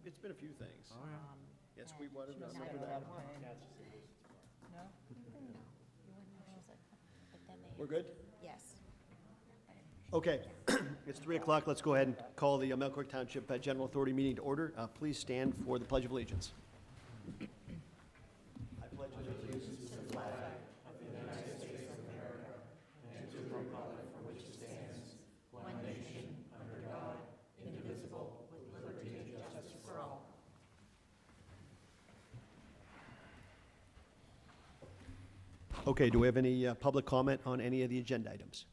it's been a few things. Oh, yeah. Yes, we wanted, Must remember have that? one. Yeah, it's just a waste of time. No? We're good? Yes. Okay, it's 3 o'clock. Let's go ahead and call the Millcreek Township General Authority meeting to order. Please stand for the Pledge of Allegiance. I pledge allegiance to the flag of the United States of America and to the republic for which it stands, one nation, under God, indivisible, with liberty and justice for all. Okay, do we have any public comment on any of the agenda items?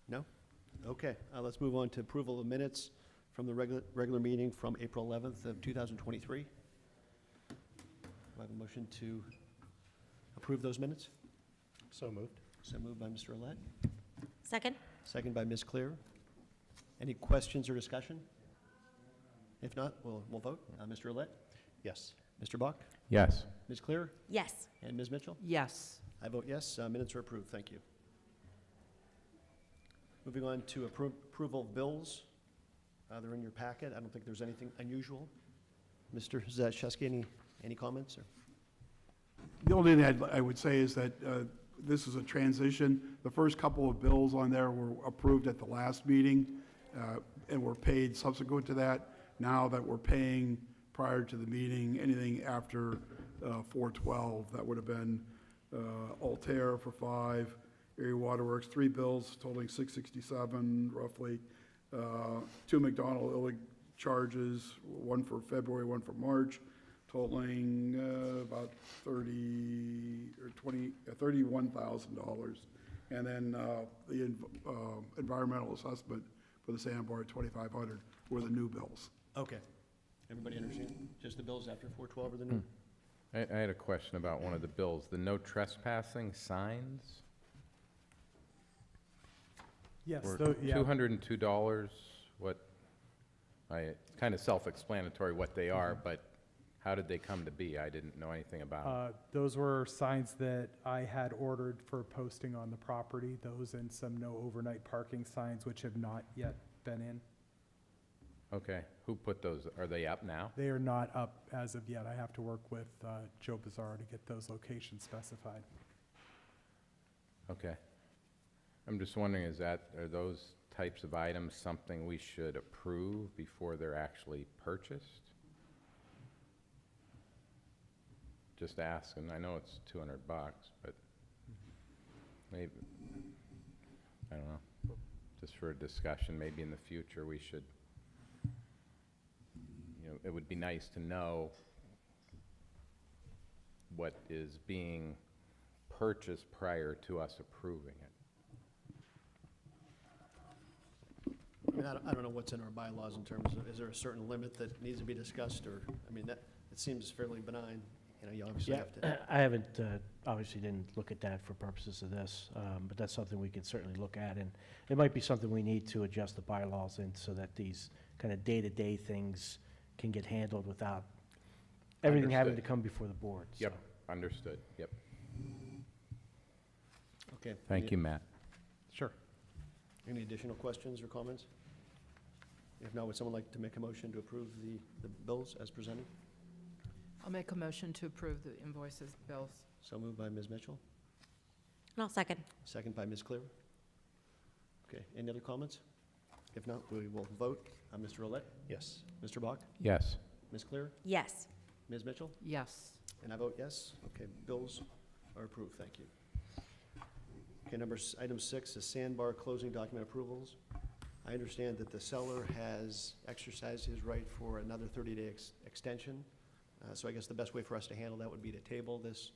No? Okay, let's move on to approval of minutes from the regular meeting from April 11th of 2023. Do I have a motion to approve those minutes? So moved. So moved by Mr. Olet, Second? second by Ms. Clear. Any questions or discussion? If not, we'll vote. Mr. Olet, Yes. Mr. Bach, Yes. Ms. Clear, Yes. and Ms. Mitchell? Yes. I vote yes. Minutes are approved. Thank you. Moving on to approval of bills. They're in your packet. I don't think there's anything unusual. Mr. Zashewski, any comments? Or? The only thing I would say is that this is a transition. The first couple of bills on there were approved at the last meeting and were paid subsequent to that. Now that we're paying prior to the meeting, anything after 4/12, that would have been Altair for 5, Area Waterworks, 3 bills totaling $667 roughly, 2 McDonald Illig charges, 1 for February, 1 for March, totaling about $31,000. And then the environmental assessment for the sandbar at $2,500 were the new bills. Okay. Everybody understand? Just the bills after 4/12 or the new? I had a question about one of the bills, the no trespassing signs. Yes, Were yeah. $202, it's kind of self-explanatory what they are, but how did they come to be? I didn't know anything about Those were signs that I had ordered for posting on the property, those and some no overnight parking signs, which have not yet been in. it. Okay, who put those, are they up now? They are not up as of yet. I have to work with Joe Bizarro to get those locations specified. Okay. I'm just wondering, are those types of items something we should approve before they're actually purchased? Just asking. I know it's $200, but maybe, I don't know, just for a discussion, maybe in the future we should, it would be nice to know what is being purchased prior to us approving it. I mean, I don't know what's in our bylaws in terms of, is there a certain limit that needs to be discussed, or, I mean, that, it seems fairly benign. You obviously Yeah, have to. I haven't, obviously didn't look at that for purposes of this, but that's something we can certainly look at, and it might be something we need to adjust the bylaws in so that these kind of day-to-day things can get handled without everything having to Understood. come before the board. Yep, so. understood, yep. Okay. Thank you, Matt. Sure. Any additional questions or comments? If not, would someone like to make a motion to approve the bills as presented? I'll make a motion to approve the invoices, bills. So moved by Ms. Mitchell, And I'll second. second by Ms. Clear. Okay, any other comments? If not, we will vote. Mr. Olet, Yes. Mr. Bach, Yes. Ms. Clear, Yes. Ms. Mitchell, Yes. and I vote yes. Okay, bills are approved. Thank you. Okay, item 6 is sandbar closing document approvals. I understand that the seller has exercised his right for another 30-day extension. So I guess the best way for us to handle that would be to table this,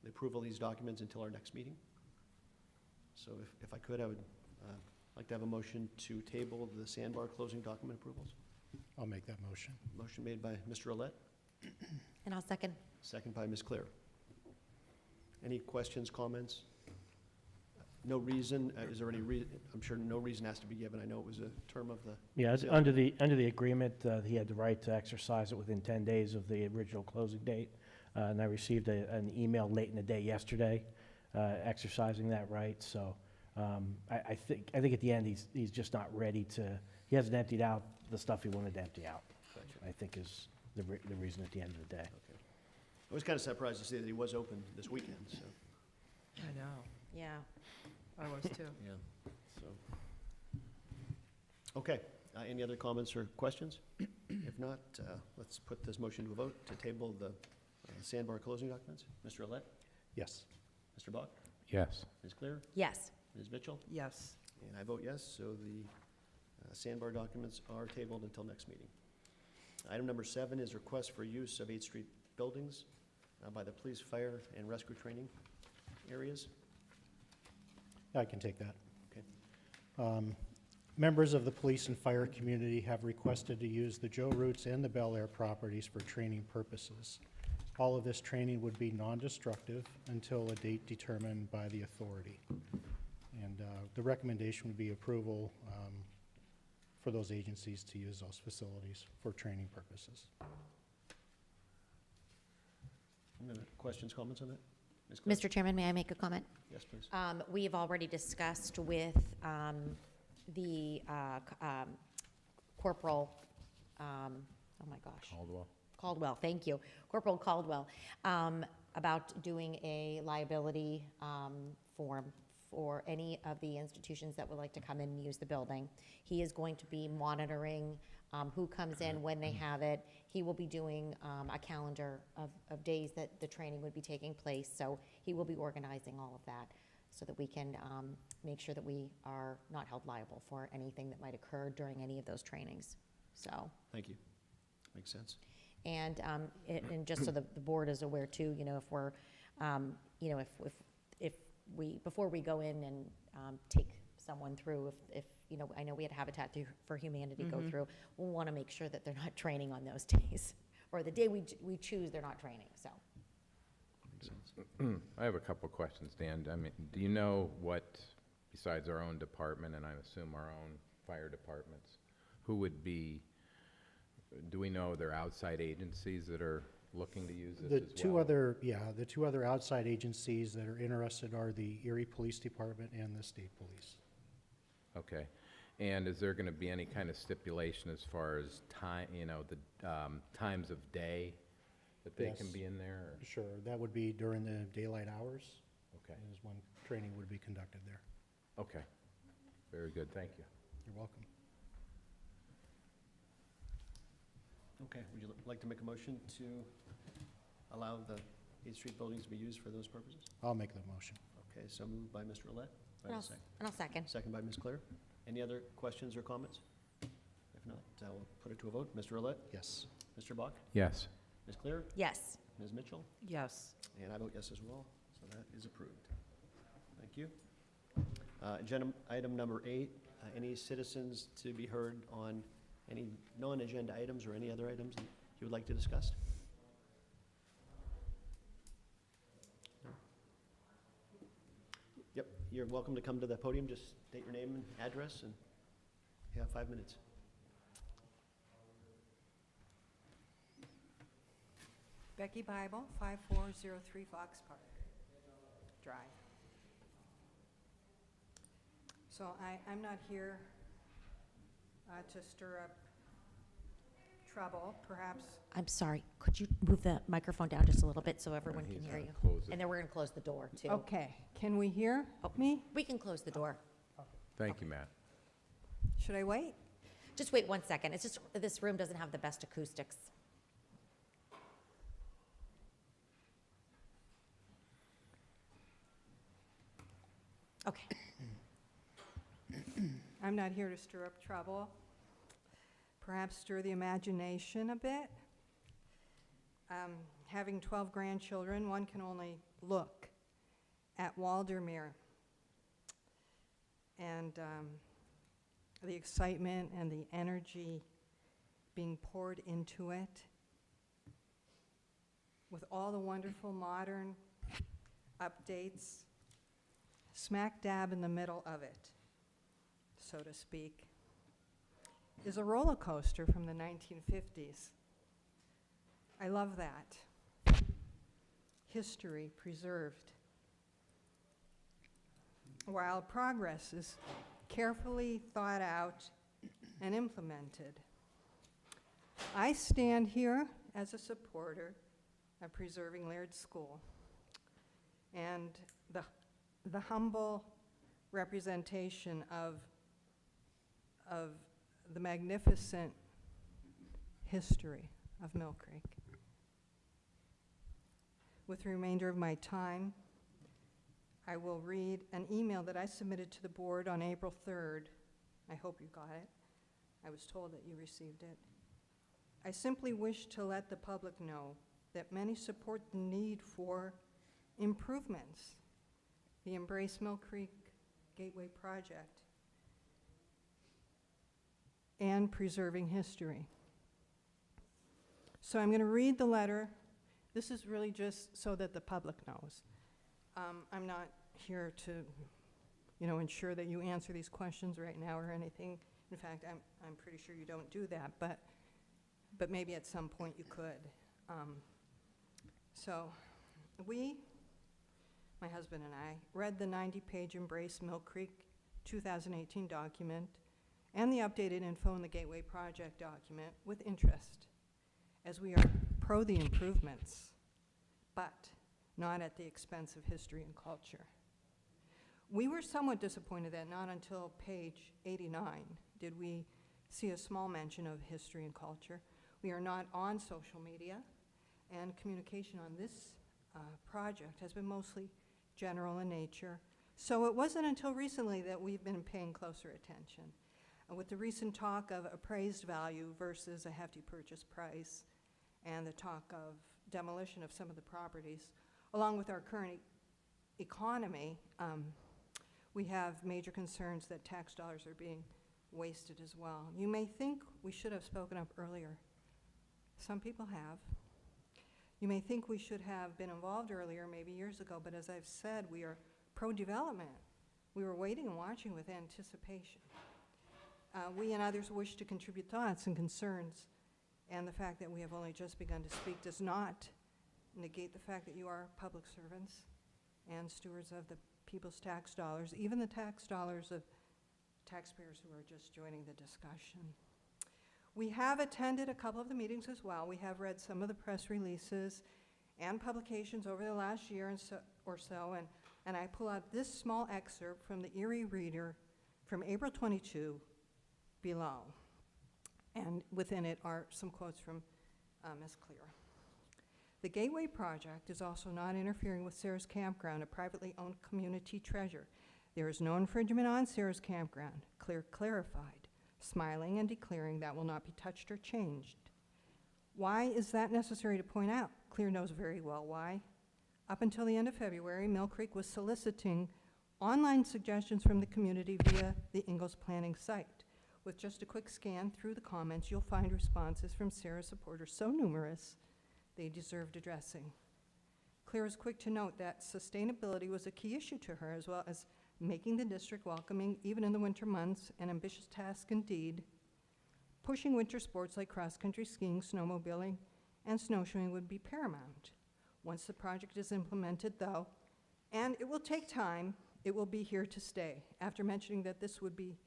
the approval of these documents until our next meeting. So if I could, I would like to have a motion to table the sandbar closing document approvals. I'll make that motion. Motion made by Mr. Olet, And I'll second. second by Ms. Clear. Any questions, comments? No reason, is there any reason? I'm sure no reason has to be given. I know it was a term of the. Yeah, it's sale. under the agreement, he had the right to exercise it within 10 days of the original closing date, and I received an email late in the day yesterday exercising that right, so I think at the end, he's just not ready to, he hasn't emptied out the stuff he wanted to empty out, Gotcha. I think is the reason at the end of the day. Okay. I was kind of surprised to see that he was open this weekend, so. I know, Yeah. I was too. Yeah. So. Okay, any other comments or questions? If not, let's put this motion to a vote to table the sandbar closing documents. Mr. Olet, Yes. Mr. Bach, Yes. Ms. Clear, Yes. Ms. Mitchell, Yes. and I vote yes, so the sandbar documents are tabled until next meeting. Item number 7 is request for use of 8th Street buildings by the police, fire, and rescue training areas. I can take that. Okay. Members of the police and fire community have requested to use the Joe Roots and the Bel Air properties for training purposes. All of this training would be non-destructive until a date determined by the authority. And the recommendation would be approval for those agencies to use those facilities for training purposes. Any other questions, comments on that? Ms. Clear? Mr. Chairman, may I make a comment? Yes, please. We have already discussed with the Corporal, oh my gosh. Caldwell? Caldwell, thank you. Corporal Caldwell, about doing a liability form for any of the institutions that would like to come in and use the building. He is going to be monitoring who comes in, when they have it. He will be doing a calendar of days that the training would be taking place. So he will be organizing all of that so that we can make sure that we are not held liable for anything that might occur during any of those trainings. So. Thank you. Makes sense. And just so the board is aware too, you know, if we're, you know, if we, before we go in and take someone through, if, you know, I know we had Habitat for Humanity go through, we'll want to make sure that they're not training on those days. Or the day we choose, they're not training, so. Makes sense. I have a couple of questions, Dan. I mean, do you know what, besides our own department, and I assume our own fire departments, who would be, do we know there are outside agencies that are looking to use this The as well? the two other outside agencies that are interested are the Erie Police Department and the State Police. Okay. And is there going to be any kind of stipulation as far as time, you know, the times of day that they can Yes. be in there? Or? Sure, that would be during the daylight hours, Okay. is when training would be conducted there. Okay. Very good. Thank you. You're welcome. Okay, would you like to make a motion to allow the 8th Street buildings to be used for those purposes? I'll make the motion. Okay, so moved by Mr. Olet. Do I have a second? And I'll second. Second by Ms. Claire. Any other questions or comments? If not, I'll put it to a vote. Mr. Olet, Yes. Mr. Bach, Yes. Ms. Claire, Yes. Ms. Mitchell, Yes. and I vote yes as well, so that is approved. Thank you. Agenda item number 8, any citizens to be heard on any non-agenda items or any other items that you would like to discuss? No? Yep, you're welcome to come to the podium. Just state your name and address, and you have 5 minutes. Becky Bible, 5403 Fox Park Drive. So I'm not here to stir up trouble, perhaps. I'm sorry, could you move the microphone down just a little bit so everyone can He's hear gonna you? close it. And then we're going to close the door too. Okay, can we hear me? We can close the door. Thank you, Matt. Should I wait? Just wait 1 second. It's just, this room doesn't have the best acoustics. Okay. I'm not here to stir up trouble. Perhaps stir the imagination a bit. Having 12 grandchildren, one can only look at Waldermere and the excitement and the energy being poured into it with all the wonderful modern updates smack dab in the middle of it, so to speak, is a roller coaster from the 1950s. I love that. History preserved. While progress is carefully thought out and implemented. I stand here as a supporter of preserving Laird School and the humble representation of the magnificent history of Millcreek. With the remainder of my time, I will read an email that I submitted to the board on April 3rd. I hope you got it. I was told that you received it. I simply wish to let the public know that many support the need for improvements, the Embrace Millcreek Gateway Project, and preserving history. So I'm going to read the letter. This is really just so that the public knows. I'm not here to, ensure that you answer these questions right now or anything. In fact, I'm pretty sure you don't do that, but maybe at some point you could. So we, my husband and I, read the 90-page Embrace Millcreek 2018 document and the updated info in the Gateway Project document with interest, as we are pro the improvements, but not at the expense of history and culture. We were somewhat disappointed that not until page 89 did we see a small mention of history and culture. We are not on social media, and communication on this project has been mostly general in nature. So it wasn't until recently that we've been paying closer attention. With the recent talk of appraised value versus a hefty purchase price, and the talk of demolition of some of the properties, along with our current economy, we have major concerns that tax dollars are being wasted as well. You may think we should have spoken up earlier. Some people have. You may think we should have been involved earlier, maybe years ago, but as I've said, we are pro-development. We were waiting and watching with anticipation. We and others wish to contribute thoughts and concerns, and the fact that we have only just begun to speak does not negate the fact that you are public servants and stewards of the people's tax dollars, even the tax dollars of taxpayers who are just joining the discussion. We have attended a couple of the meetings as well. We have read some of the press releases and publications over the last year or so, and I pull out this small excerpt from the Erie Reader from April 22 below. And within it are some quotes from Ms. Clear. The Gateway Project is also not interfering with Sarah's Campground, a privately owned community treasure. There is no infringement on Sarah's Campground. Clear clarified, smiling and declaring that will not be touched or changed. Why is that necessary to point out? Clear knows very well why. Up until the end of February, Millcreek was soliciting online suggestions from the community via the Ingalls Planning site. With just a quick scan through the comments, you'll find responses from Sarah supporters so numerous they deserved addressing. Clear is quick to note that sustainability was a key issue to her, as well as making the district welcoming even in the winter months, an ambitious task indeed. Pushing winter sports like cross-country skiing, snowmobiling, and snowshoeing would be paramount. Once the project is implemented, though, and it will take time, it will be here to stay. After mentioning that this would be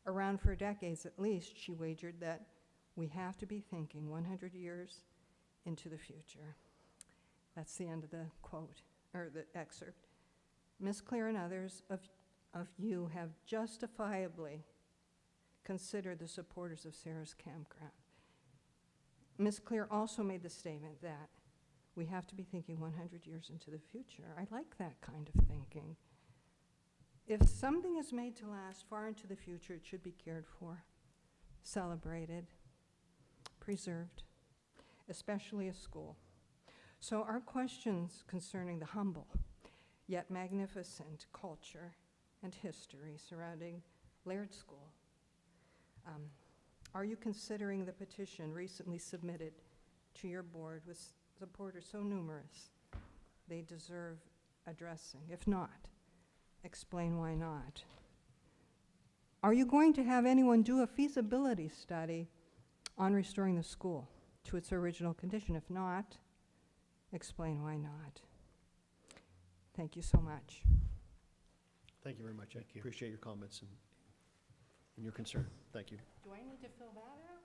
around for decades at least, she wagered that we have to be thinking 100 years into the future. That's the end of the quote, or the excerpt. Ms. Clear and others of you have justifiably considered the supporters of Sarah's Campground. Ms. Clear also made the statement that we have to be thinking 100 years into the future. I like that kind of thinking. If something is made to last far into the future, it should be cared for, celebrated, preserved, especially a school. So our questions concerning the humble yet magnificent culture and history surrounding Laird School. Are you considering the petition recently submitted to your board with supporters so numerous they deserve addressing? If not, explain why not. Are you going to have anyone do a feasibility study on restoring the school to its original condition? If not, explain why not. Thank you so much. Thank you very much. I appreciate your comments. And and your concern. Thank you. Do I need to fill that out?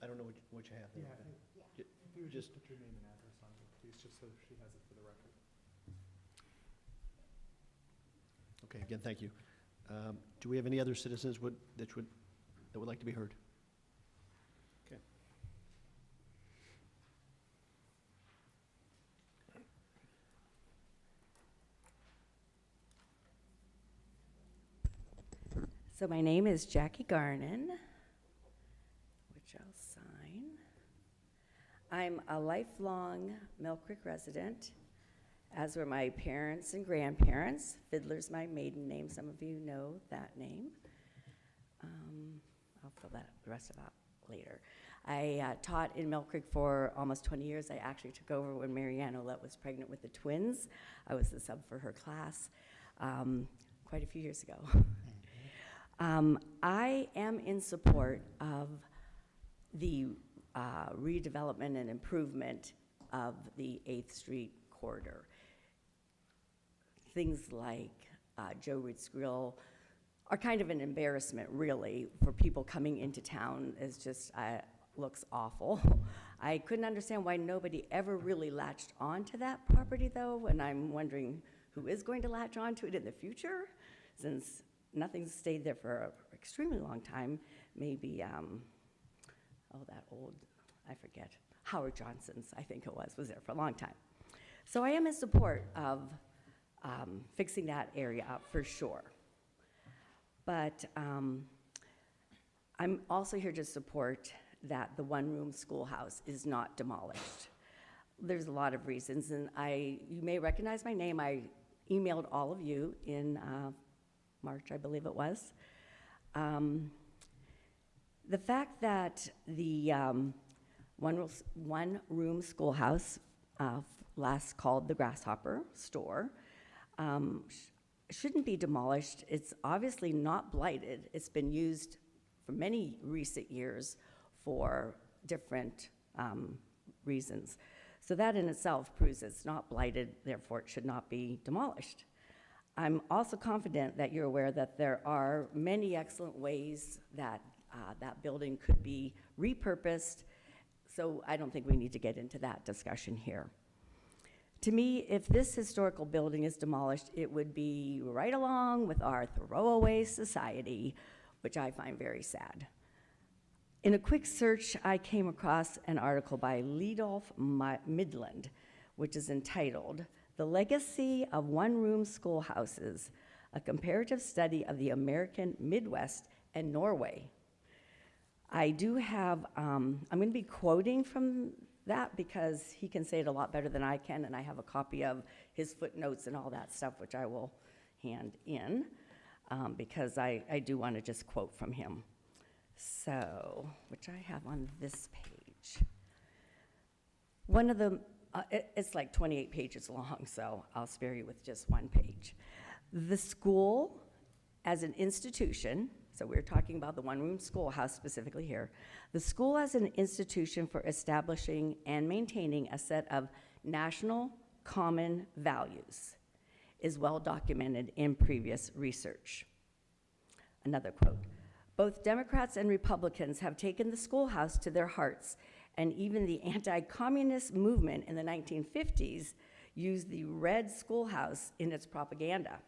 I don't know what you have there. If you would Just- just put your name and address on it, please, just so she has it for the record. Okay, again, thank you. Do we have any other citizens that would like to be heard? Okay. So my name is Jackie Garnon, which I'll sign. I'm a lifelong Millcreek resident, as were my parents and grandparents. Fiddler's my maiden name. Some of you know that name. I'll fill the rest of that later. I taught in Millcreek for almost 20 years. I actually took over when Marianne Olette was pregnant with the twins. I was the sub for her class quite a few years ago. I am in support of the redevelopment and improvement of the 8th Street corridor. Things like Joe Root's Grill are kind of an embarrassment, really, for people coming into town. It's just, looks awful. I couldn't understand why nobody ever really latched onto that property, though, and I'm wondering who is going to latch onto it in the future, since nothing's stayed there for an extremely long time. Maybe, that old, I forget, Howard Johnson's, I think it was there for a long time. So I am in support of fixing that area up for sure. But I'm also here to support that the one-room schoolhouse is not demolished. There's a lot of reasons, and you may recognize my name. I emailed all of you in March, I believe it was. The fact that the one-room schoolhouse, last called the Grasshopper store, shouldn't be demolished. It's obviously not blighted. It's been used for many recent years for different reasons. So that in itself proves it's not blighted, therefore it should not be demolished. I'm also confident that you're aware that there are many excellent ways that that building could be repurposed, so I don't think we need to get into that discussion here. To me, if this historical building is demolished, it would be right along with our throwaway society, which I find very sad. In a quick search, I came across an article by Leadolf Midland, which is entitled, "The Legacy of One-Room Schoolhouses, a Comparative Study of the American Midwest and Norway." I do have, I'm going to be quoting from that because he can say it a lot better than I can, and I have a copy of his footnotes and all that stuff, which I will hand in, because I do want to just quote from him. So, which I have on this page. One of the, it's like 28 pages long, so I'll spare you with just one page. The school as an institution, so we're talking about the one-room schoolhouse specifically here. The school as an institution for establishing and maintaining a set of national common values is well documented in previous research. Another quote, "Both Democrats and Republicans have taken the schoolhouse to their hearts, and even the anti-communist movement in the 1950s used the red schoolhouse in its propaganda.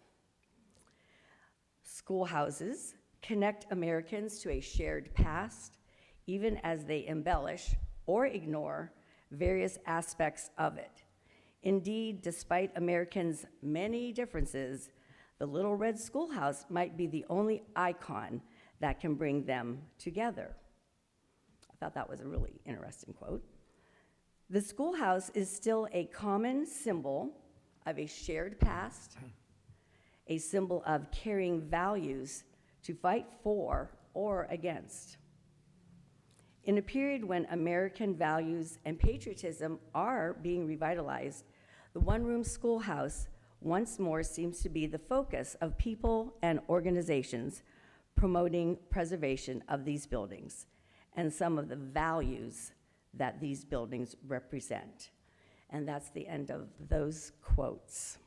Schoolhouses connect Americans to a shared past, even as they embellish or ignore various aspects of it. Indeed, despite Americans' many differences, the little red schoolhouse might be the only icon that can bring them together." I thought that was a really interesting quote. "The schoolhouse is still a common symbol of a shared past, a symbol of carrying values to fight for or against. In a period when American values and patriotism are being revitalized, the one-room schoolhouse once more seems to be the focus of people and organizations promoting preservation of these buildings and some of the values that these buildings represent." And that's the end of those quotes.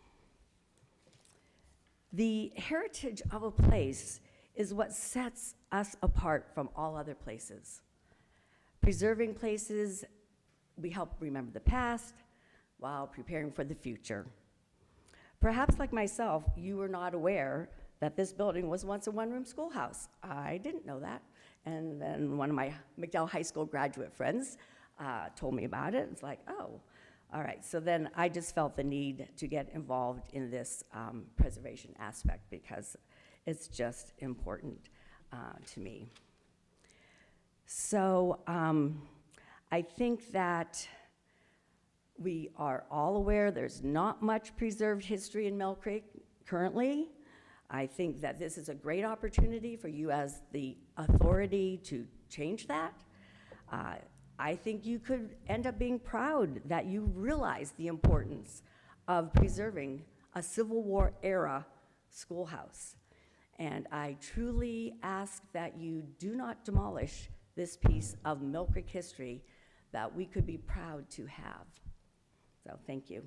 The heritage of a place is what sets us apart from all other places. Preserving places, we help remember the past while preparing for the future. Perhaps like myself, you were not aware that this building was once a one-room schoolhouse. I didn't know that. And then one of my McDowell High School graduate friends told me about it. It's like, oh, all right. So then I just felt the need to get involved in this preservation aspect because it's just important to me. So I think that we are all aware there's not much preserved history in Millcreek currently. I think that this is a great opportunity for you as the authority to change that. I think you could end up being proud that you realize the importance of preserving a Civil War era schoolhouse. And I truly ask that you do not demolish this piece of Millcreek history that we could be proud to have. So thank you.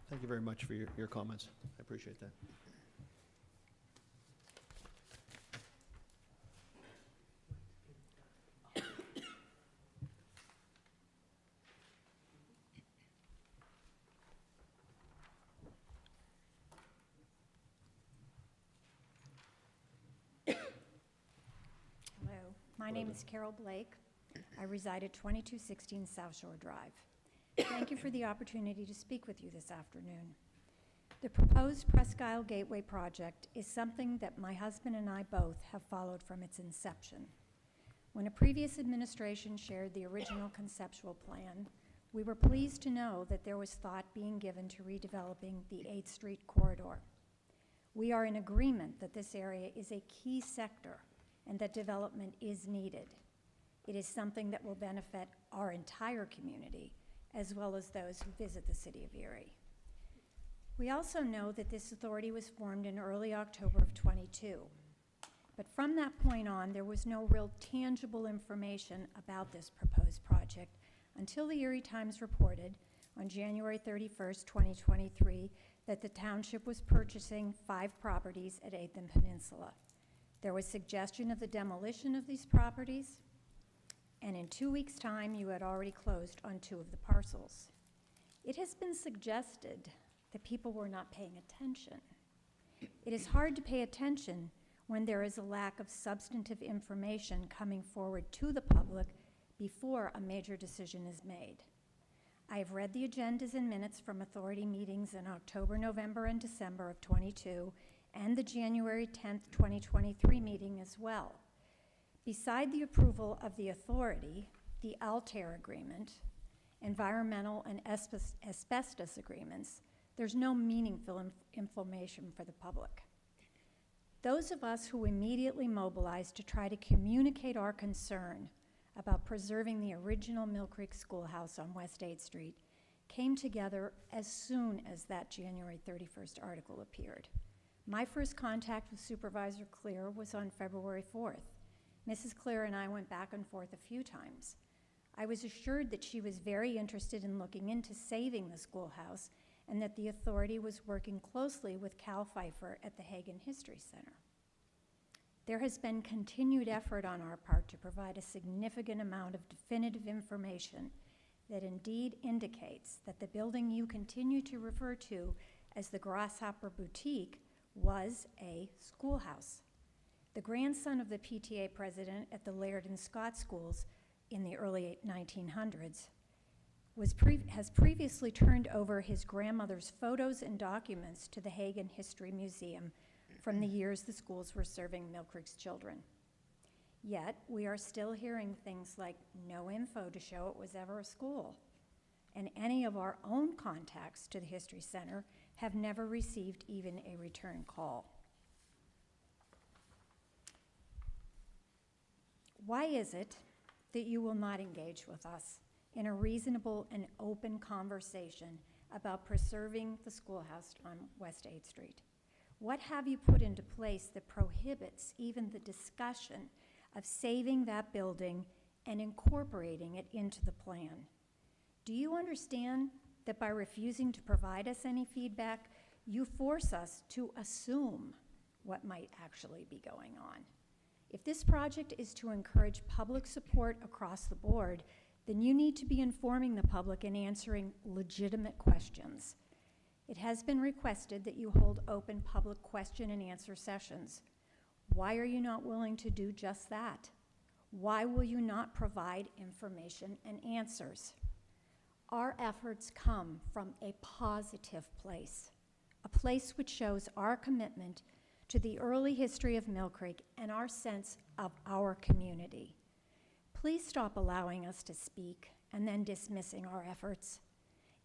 Thank you very much for your comments. I appreciate that. Hello, my name is Carol Blake. I reside at 2216 South Shore Drive. Thank you for the opportunity to speak with you this afternoon. The proposed Presque Isle Gateway project is something that my husband and I both have followed from its inception. When a previous administration shared the original conceptual plan, we were pleased to know that there was thought being given to redeveloping the 8th Street corridor. We are in agreement that this area is a key sector and that development is needed. It is something that will benefit our entire community, as well as those who visit the city of Erie. We also know that this authority was formed in early October of '22. But from that point on, there was no real tangible information about this proposed project until the Erie Times reported on January 31st, 2023, that the township was purchasing 5 properties at 8th and Peninsula. There was suggestion of the demolition of these properties, and in 2 weeks' time, you had already closed on 2 of the parcels. It has been suggested that people were not paying attention. It is hard to pay attention when there is a lack of substantive information coming forward to the public before a major decision is made. I have read the agendas and minutes from authority meetings in October, November, and December of '22, and the January 10th, 2023 meeting as well. Beside the approval of the authority, the Altair agreement, environmental and asbestos agreements, there's no meaningful information for the public. Those of us who immediately mobilized to try to communicate our concern about preserving the original Millcreek Schoolhouse on West 8th Street came together as soon as that January 31st article appeared. My first contact with Supervisor Clear was on February 4th. Mrs. Clear and I went back and forth a few times. I was assured that she was very interested in looking into saving the schoolhouse and that the authority was working closely with Cal Pfeiffer at the Hagan History Center. There has been continued effort on our part to provide a significant amount of definitive information that indeed indicates that the building you continue to refer to as the Grasshopper Boutique was a schoolhouse. The grandson of the PTA president at the Laird and Scott schools in the early 1900s has previously turned over his grandmother's photos and documents to the Hagan History Museum from the years the schools were serving Millcreek's children. Yet, we are still hearing things like no info to show it was ever a school, and any of our own contacts to the History Center have never received even a return call. Why is it that you will not engage with us in a reasonable and open conversation about preserving the schoolhouse on West 8th Street? What have you put into place that prohibits even the discussion of saving that building and incorporating it into the plan? Do you understand that by refusing to provide us any feedback, you force us to assume what might actually be going on. If this project is to encourage public support across the board, then you need to be informing the public and answering legitimate questions. It has been requested that you hold open public question and answer sessions. Why are you not willing to do just that? Why will you not provide information and answers? Our efforts come from a positive place, a place which shows our commitment to the early history of Millcreek and our sense of our community. Please stop allowing us to speak and then dismissing our efforts.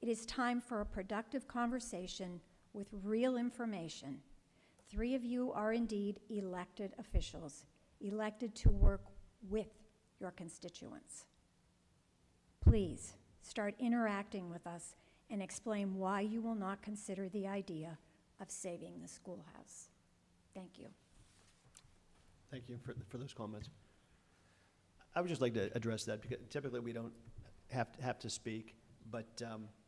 It is time for a productive conversation with real information. 3 of you are indeed elected officials, elected to work with your constituents. Please start interacting with us and explain why you will not consider the idea of saving the schoolhouse. Thank you. Thank you for those comments. I would just like to address that, because typically we don't have to speak, but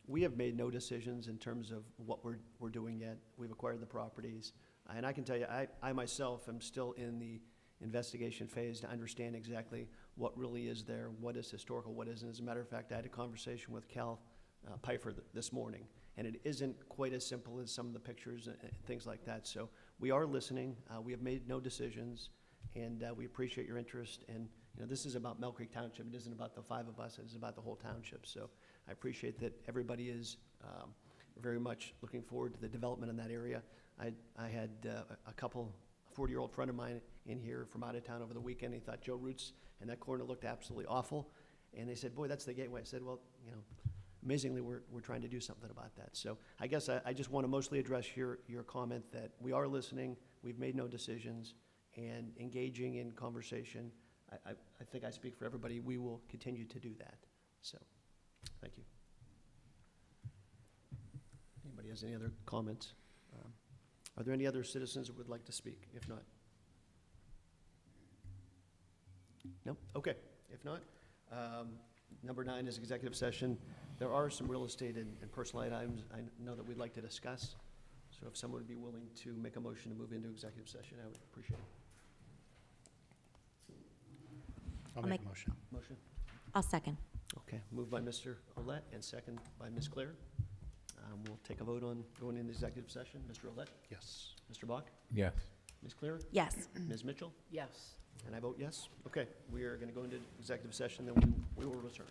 we have made no decisions in terms of what we're doing yet. We've acquired the properties, and I can tell you, I myself am still in the investigation phase to understand exactly what really is there, what is historical, what isn't. As a matter of fact, I had a conversation with Cal Pfeiffer this morning, and it isn't quite as simple as some of the pictures and things like that. So we are listening. We have made no decisions, and we appreciate your interest. And this is about Millcreek Township. It isn't about the 5 of us. It is about the whole township. So I appreciate that everybody is very much looking forward to the development in that area. I had a 40-year-old friend of mine in here from out of town over the weekend. He thought Joe Root's and that corner looked absolutely awful. And they said, boy, that's the gateway. I said, well, amazingly, we're trying to do something about that. So I guess I just want to mostly address your comment that we are listening, we've made no decisions, and engaging in conversation. I think I speak for everybody. We will continue to do that. So, thank you. Anybody has any other comments? Are there any other citizens that would like to speak? If not? No? Okay. If not, number 9 is executive session. There are some real estate and personal items I know that we'd like to discuss. So if someone would be willing to make a motion to move into executive session, I would appreciate it. I'll make a motion. Motion? I'll second. Okay. Moved by Mr. Olet and second by Ms. Claire. We'll take a vote on going into executive session. Mr. Olet? Yes. Mr. Bach? Yes. Ms. Claire? Yes. Ms. Mitchell? Yes. And I vote yes. Okay, we are going to go into executive session, then we will return.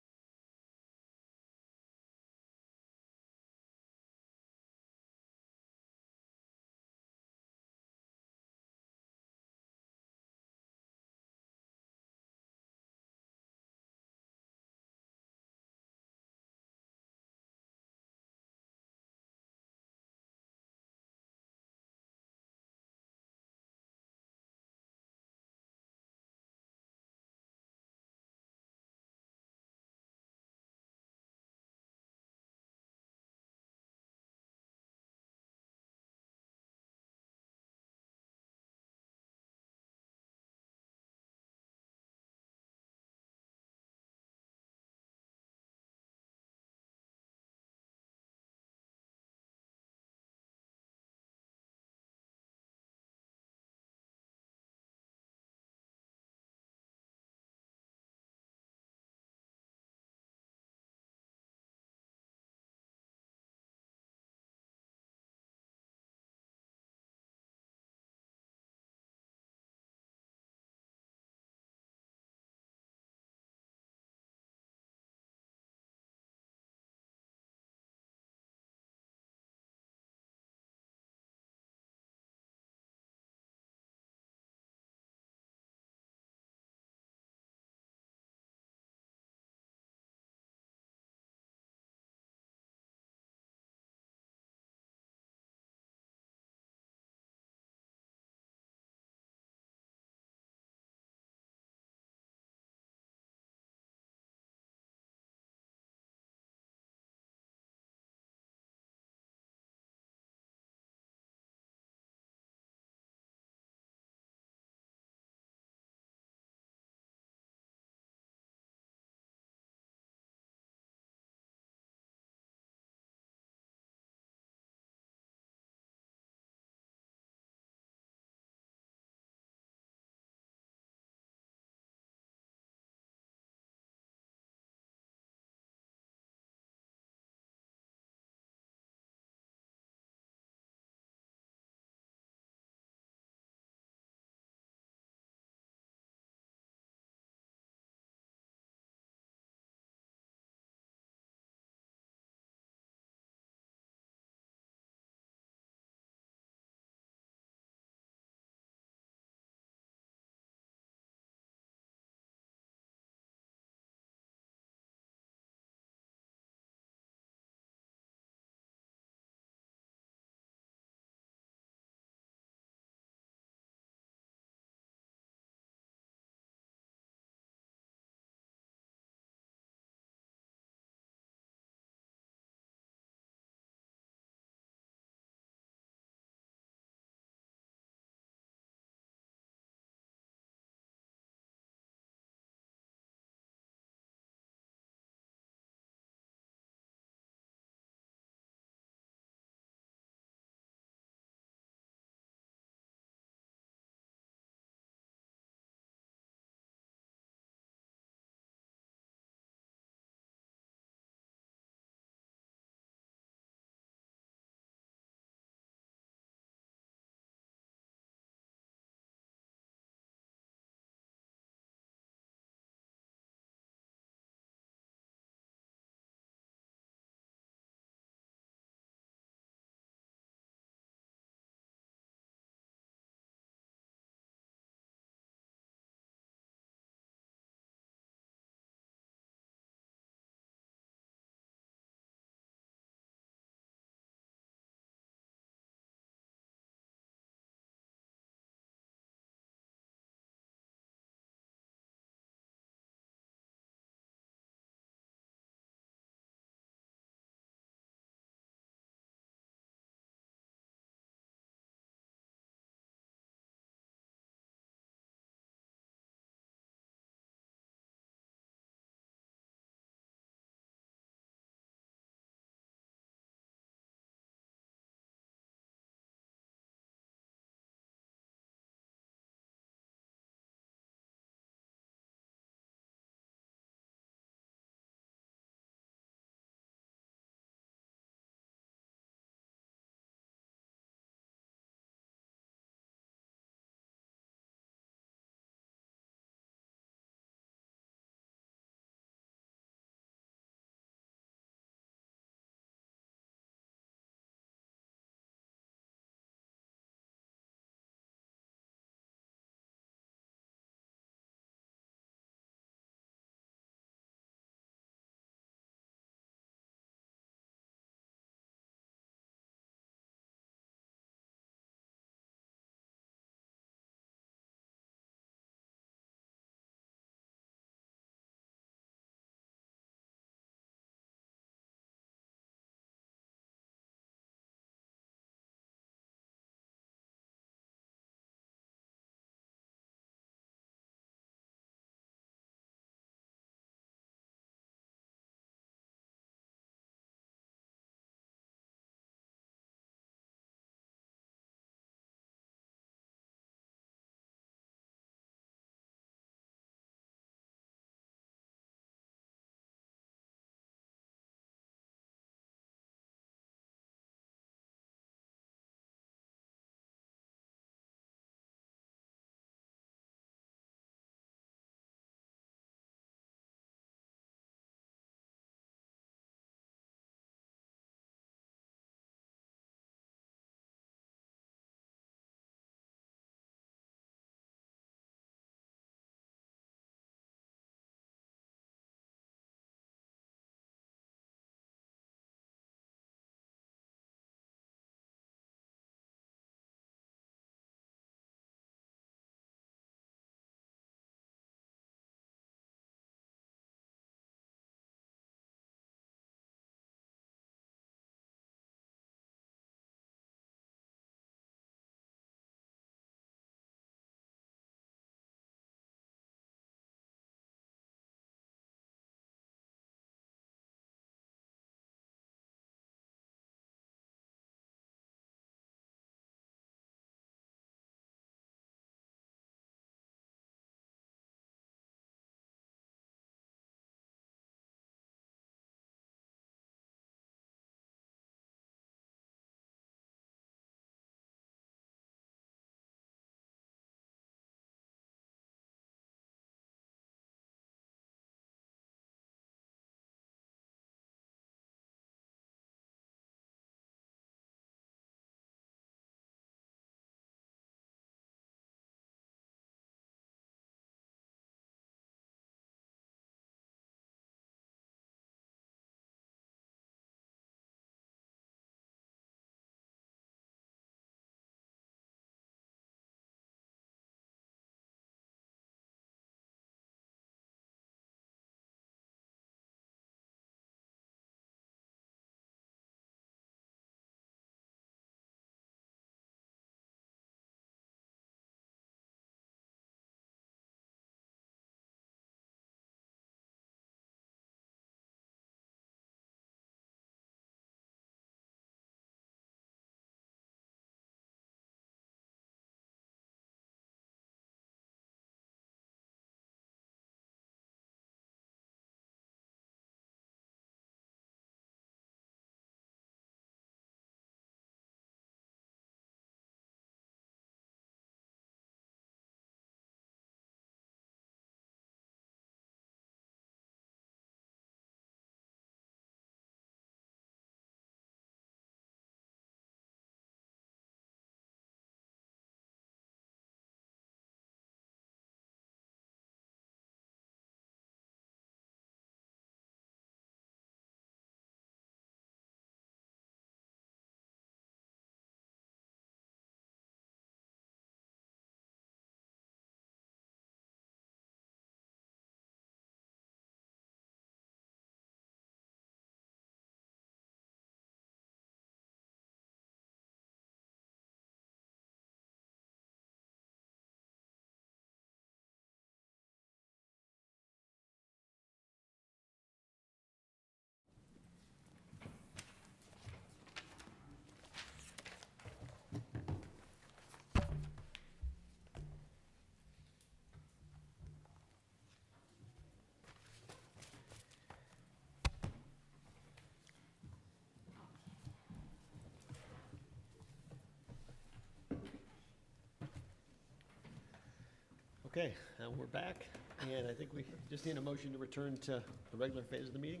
Okay, we're back, and I think we just need a motion to return to the regular phase of the meeting.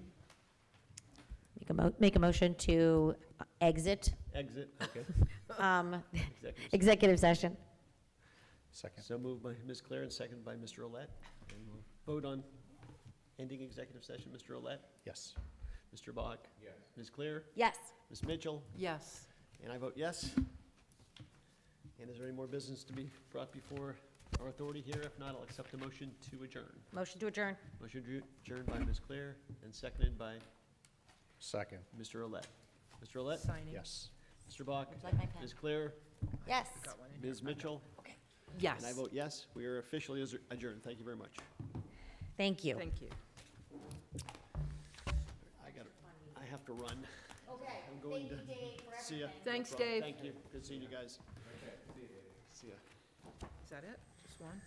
Make a motion to exit Exit, okay. Executive executive session. Second. So moved by Ms. Claire and seconded by Mr. Olet. And we'll vote on ending executive session. Mr. Olet? Yes. Mr. Bach? Yes. Ms. Claire? Yes. Ms. Mitchell? Yes. And I vote yes. And is there any more business to be brought before our authority here? If not, I'll accept a motion to adjourn. Motion to adjourn. Motion adjourned by Ms. Claire and seconded by Second. Mr. Olet. Mr. Olet? Signing. Yes. Mr. Bach? Would you like my pen? Ms. Claire? Yes. Ms. Mitchell? Yes. And I vote yes. We are officially adjourned. Thank you very much. Thank you. Thank you. I have to run. Okay. I'm going to see ya. Thanks, No problem. Dave. Thank you. Good seeing you guys. See ya. Is that it? Just one?